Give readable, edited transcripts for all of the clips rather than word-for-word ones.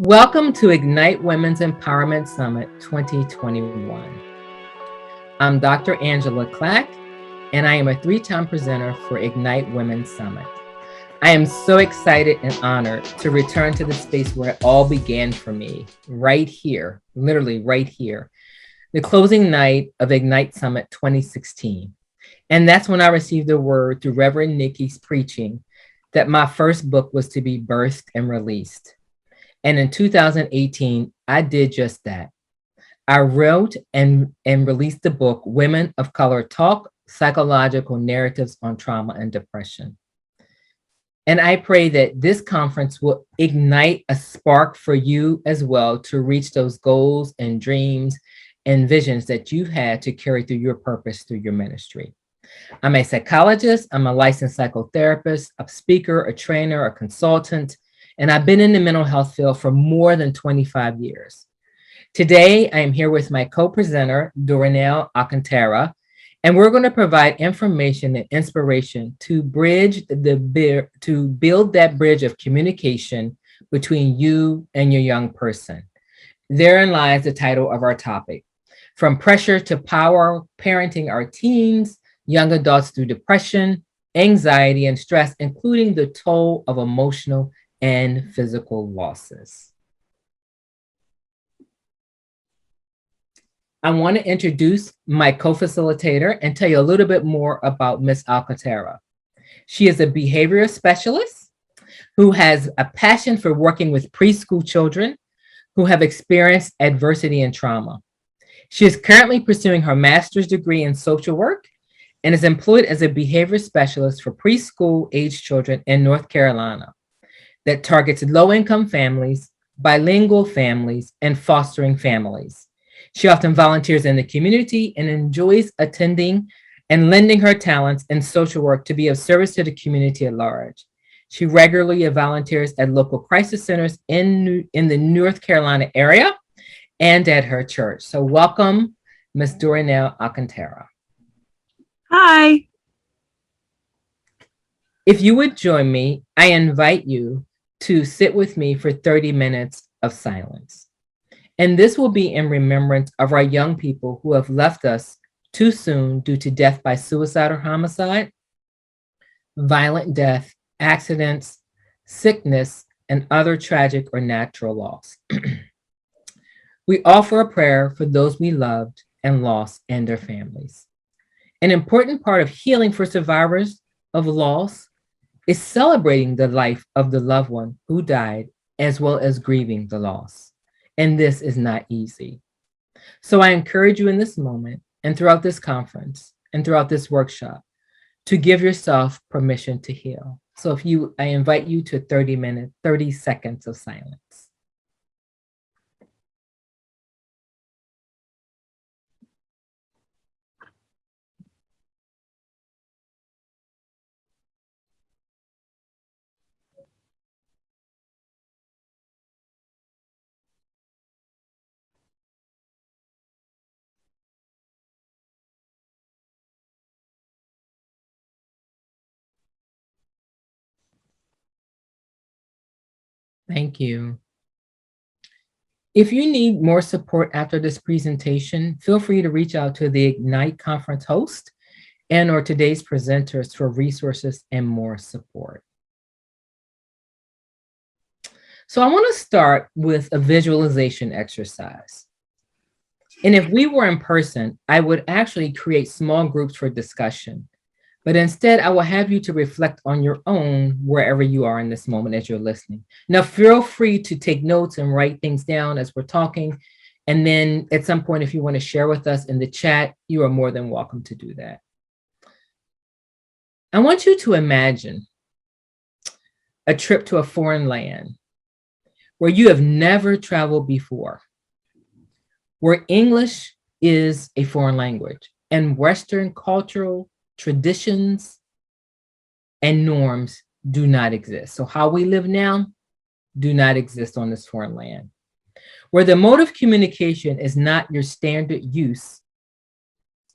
Welcome to Ignite Women's Empowerment Summit 2021. I'm Dr. Angela Clack, and I am a three-time presenter for Ignite Women's Summit. I am so excited and honored to return to the space where it all began for me, right here, literally right here, the closing night of Ignite Summit 2016. And that's when I received the word through Reverend Nikki's preaching that my first book was to be birthed and released. And in 2018, I did just that. I wrote and released the book, Women of Color Talk, Psychological Narratives on Trauma and Depression. And I pray that this conference will ignite a spark for you as well to reach those goals and dreams and visions that you've had to carry through your purpose through your ministry. I'm a psychologist, I'm a licensed psychotherapist, a speaker, a trainer, a consultant, and I've been in the mental health field for more than 25 years. Today, I am here with my co-presenter, Dorinell Alcantara, and we're going to provide information and inspiration to build that bridge of communication between you and your young person. Therein lies the title of our topic. From pressure to power, parenting our teens, young adults through depression, anxiety, and stress, including the toll of emotional and physical losses. I want to introduce my co-facilitator and tell you a little bit more about Ms. Alcantara. She is a behavioral specialist who has a passion for working with preschool children who have experienced adversity and trauma. She is currently pursuing her master's degree in social work and is employed as a behavior specialist for preschool age children in North Carolina that targets low-income families, bilingual families, and fostering families. She often volunteers in the community and enjoys attending and lending her talents in social work to be of service to the community at large. She regularly volunteers at local crisis centers in the North Carolina area and at her church. So welcome, Ms. Dorinell Alcantara. Hi. If you would join me, I invite you to sit with me for 30 minutes of silence. And this will be in remembrance of our young people who have left us too soon due to death by suicide or homicide, violent death, accidents, sickness, and other tragic or natural loss. We offer a prayer for those we loved and lost and their families. An important part of healing for survivors of loss is celebrating the life of the loved one who died, as well as grieving the loss. And this is not easy. So I encourage you in this moment and throughout this conference and throughout this workshop to give yourself permission to heal. So I invite you to 30 seconds of silence. Thank you. If you need more support after this presentation, feel free to reach out to the Ignite conference host and or today's presenters for resources and more support. So I want to start with a visualization exercise. And if we were in person, I would actually create small groups for discussion. But instead, I will have you to reflect on your own wherever you are in this moment as you're listening. Now, feel free to take notes and write things down as we're talking. And then at some point, if you want to share with us in the chat, you are more than welcome to do that. I want you to imagine a trip to a foreign land where you have never traveled before, where English is a foreign language and Western cultural traditions and norms do not exist. So how we live now do not exist on this foreign land, where the mode of communication is not your standard use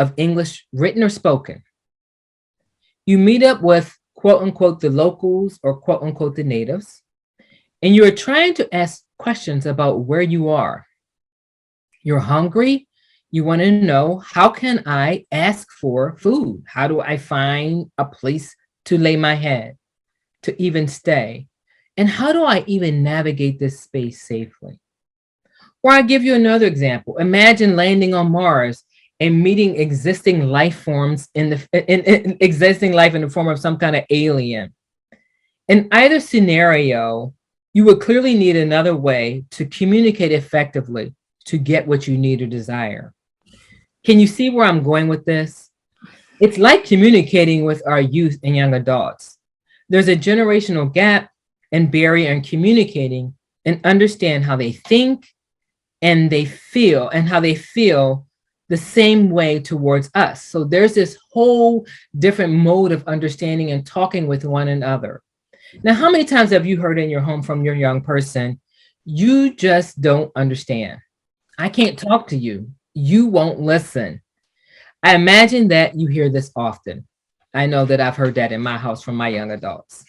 of English written or spoken. You meet up with quote unquote the locals or quote unquote the natives, and you are trying to ask questions about where you are. You're hungry. You want to know, how can I ask for food? How do I find a place to lay my head, to even stay? And how do I even navigate this space safely? Or I give you another example. Imagine landing on Mars and meeting existing life forms in existing life in the form of some kind of alien. In either scenario, you would clearly need another way to communicate effectively to get what you need or desire. Can you see where I'm going with this? It's like communicating with our youth and young adults. There's a generational gap and barrier in communicating and understand how they think and they feel, and how they feel the same way towards us. So there's this whole different mode of understanding and talking with one another. Now, how many times have you heard in your home from your young person, you just don't understand? I can't talk to you. You won't listen. I imagine that you hear this often. I know that I've heard that in my house from my young adults.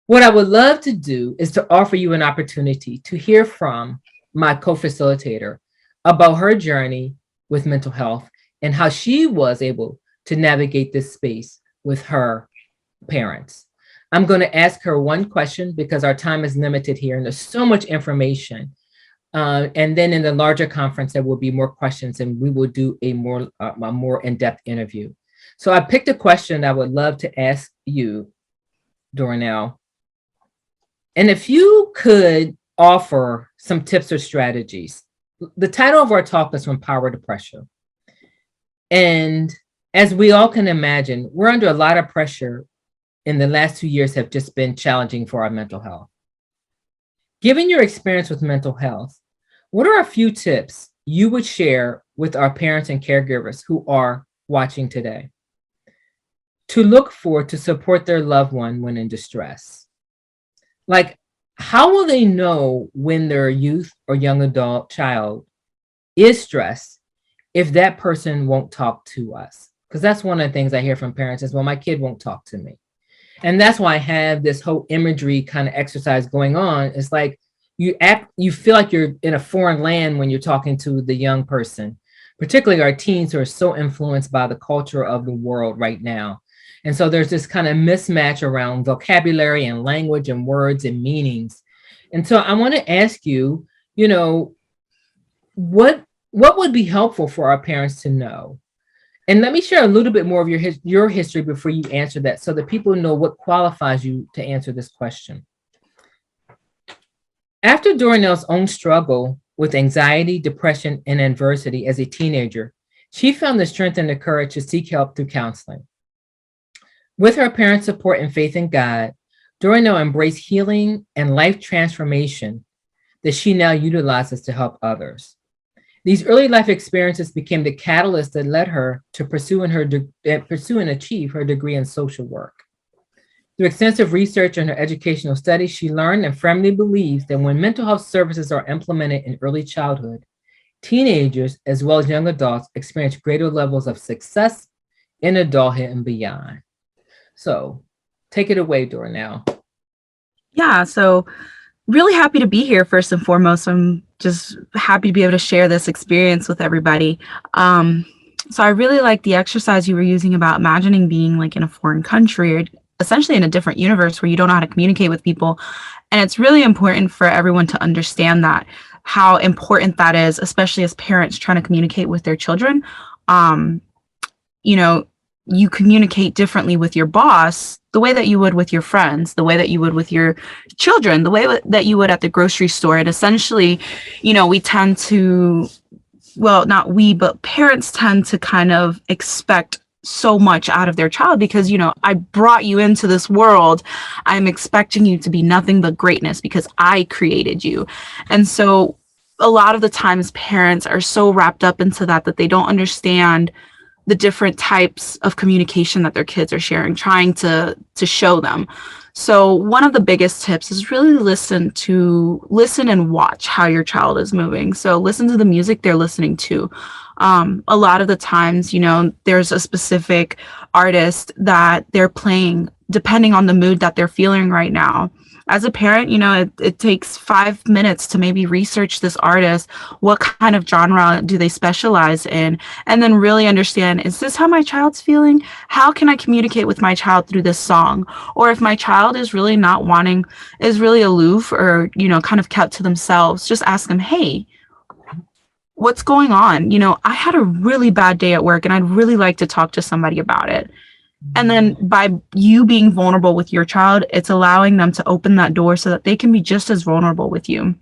What I would love to do is to offer you an opportunity to hear from my co-facilitator about her journey with mental health and how she was able to navigate this space with her parents. I'm going to ask her one question because our time is limited here and there's so much information. And then in the larger conference, there will be more questions and we will do a more in-depth interview. So I picked a question I would love to ask you, Dorinell. And if you could offer some tips or strategies. The title of our talk is From Power to Pressure. And as we all can imagine, we're under a lot of pressure, and the last 2 years have just been challenging for our mental health. Given your experience with mental health, what are a few tips you would share with our parents and caregivers who are watching today to look for to support their loved one when in distress? Like, how will they know when their youth or young adult child is stressed if that person won't talk to us? Because that's one of the things I hear from parents is, well, my kid won't talk to me. And that's why I have this whole imagery kind of exercise going on. It's like you feel like you're in a foreign land when you're talking to the young person, particularly our teens who are so influenced by the culture of the world right now. And so there's this kind of mismatch around vocabulary and language and words and meanings. And so I want to ask you, what would be helpful for our parents to know? And let me share a little bit more of your history before you answer that so that people know what qualifies you to answer this question. After Dorinell's own struggle with anxiety, depression, and adversity as a teenager, she found the strength and the courage to seek help through counseling. With her parents' support and faith in God, Dorinell embraced healing and life transformation that she now utilizes to help others. These early life experiences became the catalyst that led her to pursue and achieve her degree in social work. Through extensive research and her educational studies, she learned and firmly believes that when mental health services are implemented in early childhood, teenagers as well as young adults experience greater levels of success in adulthood and beyond. So take it away, Dorinell. Yeah, so really happy to be here first and foremost. I'm just happy to be able to share this experience with everybody. So I really like the exercise you were using about imagining being like in a foreign country or essentially in a different universe where you don't know how to communicate with people. And it's really important for everyone to understand that, how important that is, especially as parents trying to communicate with their children. You communicate differently with your boss the way that you would with your friends, the way that you would with your children, the way that you would at the grocery store. And essentially, we tend to, well, not we, but parents tend to kind of expect so much out of their child because, I brought you into this world. I'm expecting you to be nothing but greatness because I created you. And so a lot of the times parents are so wrapped up into that they don't understand the different types of communication that their kids are sharing, trying to show them. So one of the biggest tips is really listen and watch how your child is moving. So listen to the music they're listening to. A lot of the times, there's a specific artist that they're playing depending on the mood that they're feeling right now. As a parent, it takes 5 minutes to maybe research this artist. What kind of genre do they specialize in? And then really understand, is this how my child's feeling? How can I communicate with my child through this song? Or if my child is really not wanting, is really aloof or, kind of kept to themselves, just ask them, hey, what's going on? I had a really bad day at work and I'd really like to talk to somebody about it. And then by you being vulnerable with your child, it's allowing them to open that door so that they can be just as vulnerable with you.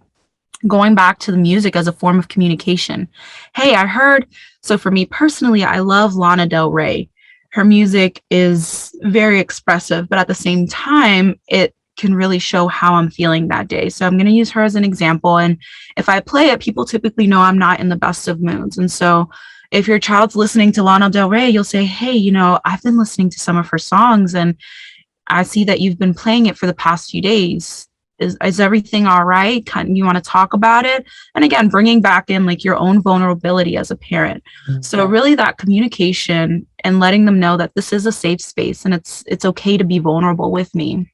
Going back to the music as a form of communication. Hey, I heard. So for me personally, I love Lana Del Rey. Her music is very expressive, but at the same time, it can really show how I'm feeling that day. So I'm going to use her as an example. And if I play it, people typically know I'm not in the best of moods. And so if your child's listening to Lana Del Rey, you'll say, hey, I've been listening to some of her songs and I see that you've been playing it for the past few days. Is everything all right? You want to talk about it? And again, bringing back in like your own vulnerability as a parent. Mm-hmm. So really that communication and letting them know that this is a safe space and it's okay to be vulnerable with me.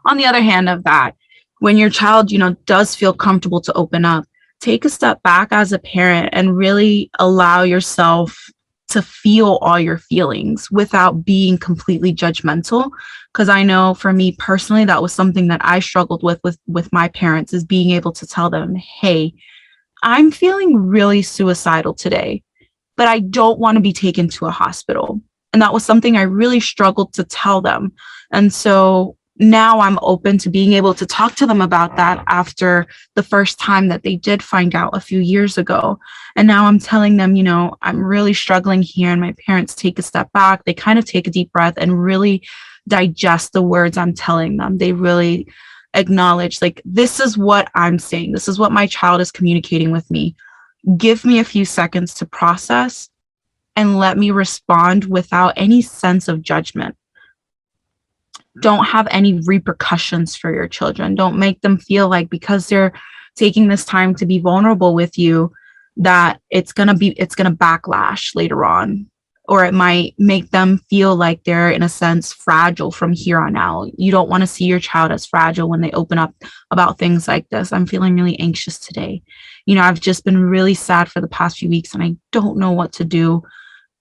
On the other hand of that, when your child, does feel comfortable to open up, take a step back as a parent and really allow yourself to feel all your feelings without being completely judgmental. Because I know for me personally, that was something that I struggled with my parents, is being able to tell them, hey, I'm feeling really suicidal today, but I don't want to be taken to a hospital. And that was something I really struggled to tell them. And so now I'm open to being able to talk to them about that after the first time that they did find out a few years ago. And now I'm telling them, I'm really struggling here. And my parents take a step back. They kind of take a deep breath and really digest the words I'm telling them. They really acknowledge, like, this is what I'm saying. This is what my child is communicating with me. Give me a few seconds to process and let me respond without any sense of judgment. Don't have any repercussions for your children. Don't make them feel like because they're taking this time to be vulnerable with you, that it's going to backlash later on, or it might make them feel like they're in a sense fragile from here on out. You don't want to see your child as fragile when they open up about things like this. I'm feeling really anxious today. I've just been really sad for the past few weeks and I don't know what to do.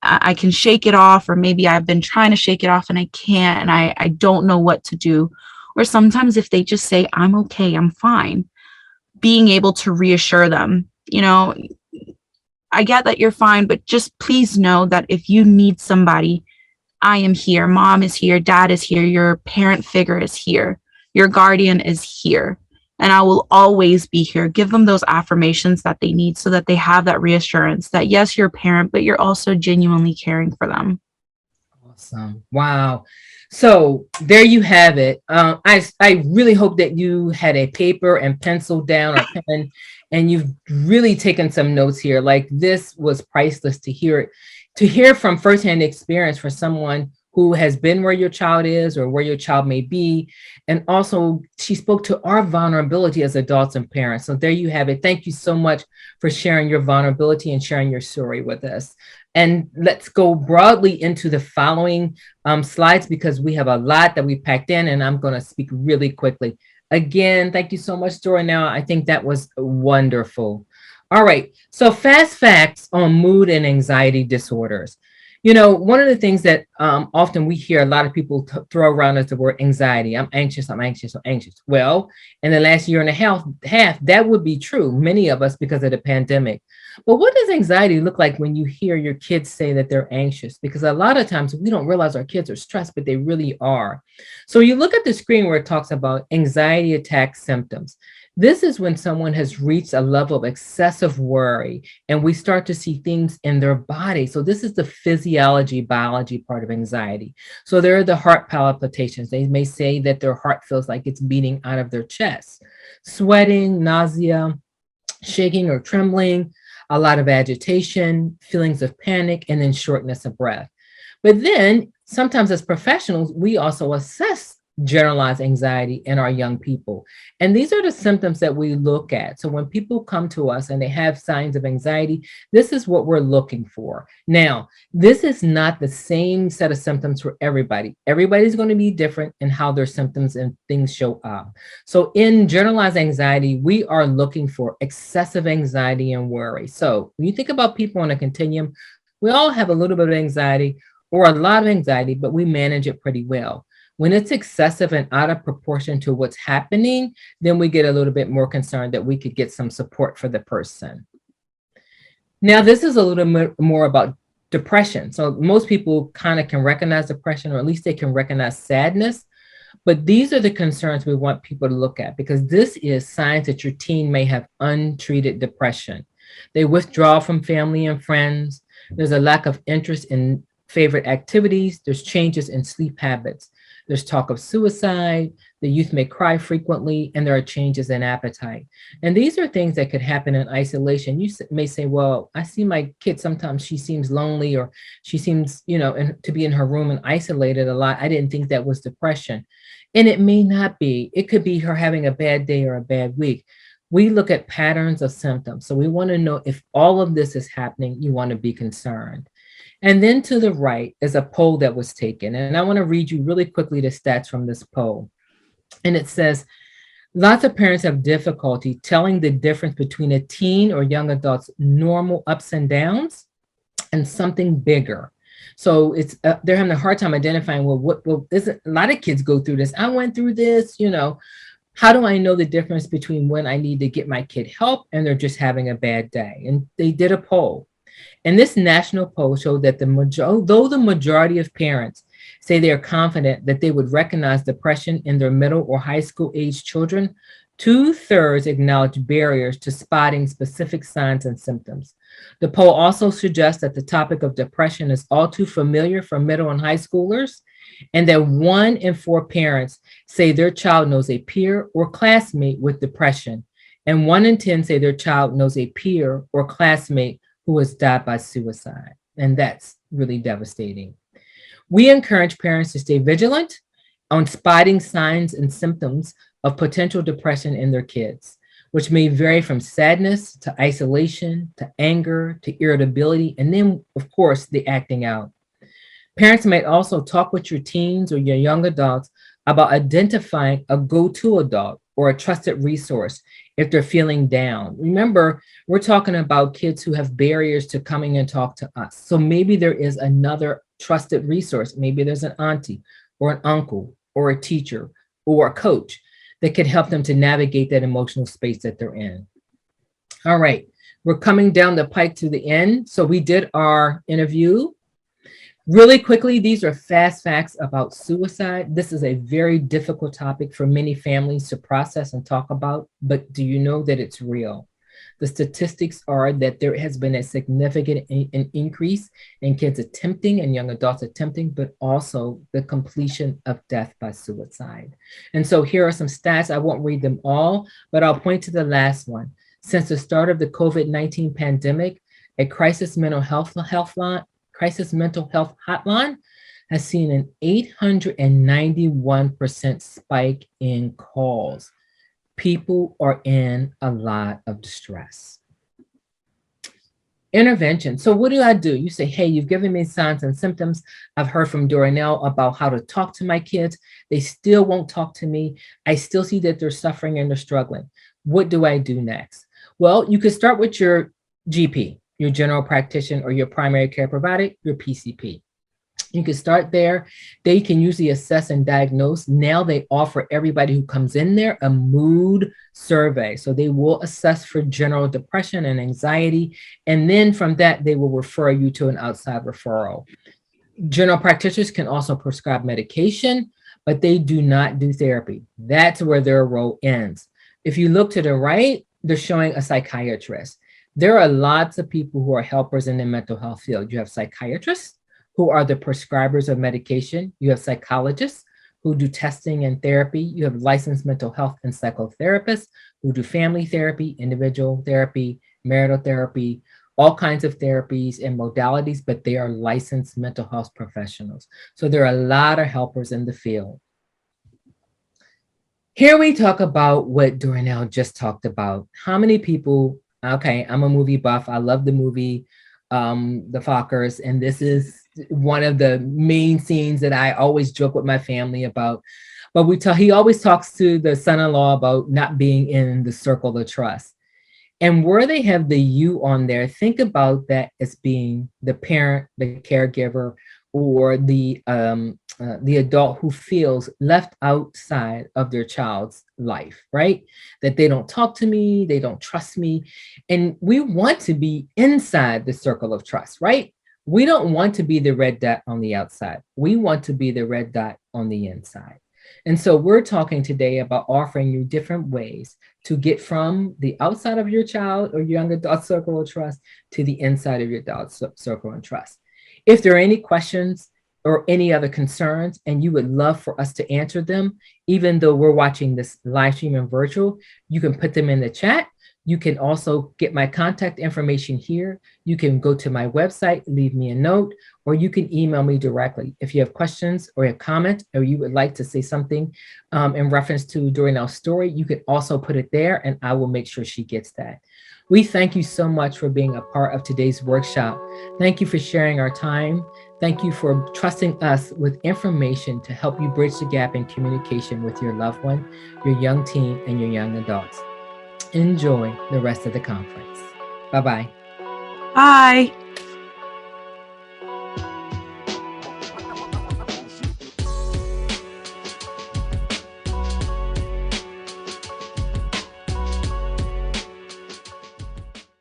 I can shake it off, or maybe I've been trying to shake it off and I can't, and I don't know what to do. Or sometimes if they just say, I'm okay, I'm fine, being able to reassure them, I get that you're fine, but just please know that if you need somebody, I am here. Mom is here. Dad is here. Your parent figure is here. Your guardian is here. And I will always be here. Give them those affirmations that they need so that they have that reassurance that, yes, you're a parent, but you're also genuinely caring for them. Awesome. Wow. So there you have it. I really hope that you had a paper and pencil down, or pen, and you've really taken some notes here. Like, this was priceless to hear from firsthand experience for someone who has been where your child is or where your child may be. And also she spoke to our vulnerability as adults and parents. So there you have it. Thank you so much for sharing your vulnerability and sharing your story with us. And let's go broadly into the following slides, because we have a lot that we packed in and I'm gonna speak really quickly. Again, thank you so much, Dorinell. I think that was wonderful. All right, so fast facts on mood and anxiety disorders. One of the things that often we hear a lot of people throw around is the word anxiety. I'm anxious, I'm anxious, I'm anxious. Well, in the last year and a half, that would be true, many of us, because of the pandemic. But what does anxiety look like when you hear your kids say that they're anxious? Because a lot of times we don't realize our kids are stressed, but they really are. So you look at the screen where it talks about anxiety attack symptoms. This is when someone has reached a level of excessive worry and we start to see things in their body. So this is the physiology, biology part of anxiety. So there are the heart palpitations. They may say that their heart feels like it's beating out of their chest, sweating, nausea, shaking or trembling, a lot of agitation, feelings of panic, and then shortness of breath. But then sometimes as professionals, we also assess generalized anxiety in our young people. And these are the symptoms that we look at. So when people come to us and they have signs of anxiety, this is what we're looking for. Now, this is not the same set of symptoms for everybody. Everybody's going to be different in how their symptoms and things show up. So in generalized anxiety, we are looking for excessive anxiety and worry. So when you think about people on a continuum, we all have a little bit of anxiety or a lot of anxiety, but we manage it pretty well. When it's excessive and out of proportion to what's happening, then we get a little bit more concerned that we could get some support for the person. Now, this is a little bit more about depression. So most people kind of can recognize depression, or at least they can recognize sadness. But these are the concerns we want people to look at, because this is signs that your teen may have untreated depression. They withdraw from family and friends. There's a lack of interest in favorite activities. There's changes in sleep habits. There's talk of suicide. The youth may cry frequently, and there are changes in appetite. And these are things that could happen in isolation. You may say, well, I see my kid, sometimes she seems lonely, or she seems, to be in her room and isolated a lot. I didn't think that was depression. And it may not be. It could be her having a bad day or a bad week. We look at patterns of symptoms. So we want to know if all of this is happening, you want to be concerned. And then to the right is a poll that was taken. And I want to read you really quickly the stats from this poll. And it says, lots of parents have difficulty telling the difference between a teen or young adult's normal ups and downs and something bigger. So it's they're having a hard time identifying, what isn't, a lot of kids go through this. I went through this, how do I know the difference between when I need to get my kid help and they're just having a bad day? And they did a poll. And this national poll showed that though the majority of parents say they are confident that they would recognize depression in their middle or high school age children, 2/3 acknowledge barriers to spotting specific signs and symptoms. The poll also suggests that the topic of depression is all too familiar for middle and high schoolers, and that 1 in 4 parents say their child knows a peer or classmate with depression, and 1 in 10 say their child knows a peer or classmate who has died by suicide. And that's really devastating. We encourage parents to stay vigilant on spotting signs and symptoms of potential depression in their kids, which may vary from sadness to isolation to anger to irritability, and then, of course, the acting out. Parents might also talk with your teens or your young adults about identifying a go-to adult or a trusted resource if they're feeling down. Remember, we're talking about kids who have barriers to coming and talk to us. So maybe there is another trusted resource. Maybe there's an auntie or an uncle or a teacher or a coach that could help them to navigate that emotional space that they're in. All right, we're coming down the pike to the end. So we did our interview. Really quickly, these are fast facts about suicide. This is a very difficult topic for many families to process and talk about, but do you know that it's real? The statistics are that there has been a significant increase in kids attempting and young adults attempting, but also the completion of death by suicide. And so here are some stats. I won't read them all, but I'll point to the last one. Since the start of the COVID-19 pandemic, a crisis mental health hotline has seen an 891% spike in calls. People are in a lot of distress. Intervention. So what do? You say, hey, you've given me signs and symptoms. I've heard from Dorinell about how to talk to my kids. They still won't talk to me. I still see that they're suffering and they're struggling. What do I do next? Well, you could start with your GP, your general practitioner, or your primary care provider, your PCP. You can start there. They can usually assess and diagnose. Now they offer everybody who comes in there a mood survey. So they will assess for general depression and anxiety. And then from that, they will refer you to an outside referral. General practitioners can also prescribe medication, but they do not do therapy. That's where their role ends. If you look to the right, they're showing a psychiatrist. There are lots of people who are helpers in the mental health field. You have psychiatrists who are the prescribers of medication. You have psychologists who do testing and therapy. You have licensed mental health and psychotherapists who do family therapy, individual therapy, marital therapy, all kinds of therapies and modalities, but they are licensed mental health professionals. So there are a lot of helpers in the field. Here we talk about what Dorinell just talked about. How many people, okay, I'm a movie buff. I love the movie, The Fockers, and this is one of the main scenes that I always joke with my family about. But he always talks to the son-in-law about not being in the circle of trust. And where they have the you on there, think about that as being the parent, the caregiver, or the adult who feels left outside of their child's life, right? That they don't talk to me, they don't trust me. And we want to be inside the circle of trust, right? We don't want to be the red dot on the outside. We want to be the red dot on the inside. And so we're talking today about offering you different ways to get from the outside of your child or young adult circle of trust to the inside of your adult circle of trust. If there are any questions or any other concerns and you would love for us to answer them, even though we're watching this live stream and virtual, you can put them in the chat. You can also get my contact information here. You can go to my website, leave me a note, or you can email me directly. If you have questions or a comment, or you would like to say something in reference to Dorinell's story, you can also put it there and I will make sure she gets that. We thank you so much for being a part of today's workshop. Thank you for sharing our time. Thank you for trusting us with information to help you bridge the gap in communication with your loved one, your young teen, and your young adults. Enjoy the rest of the conference. Bye-bye. Bye.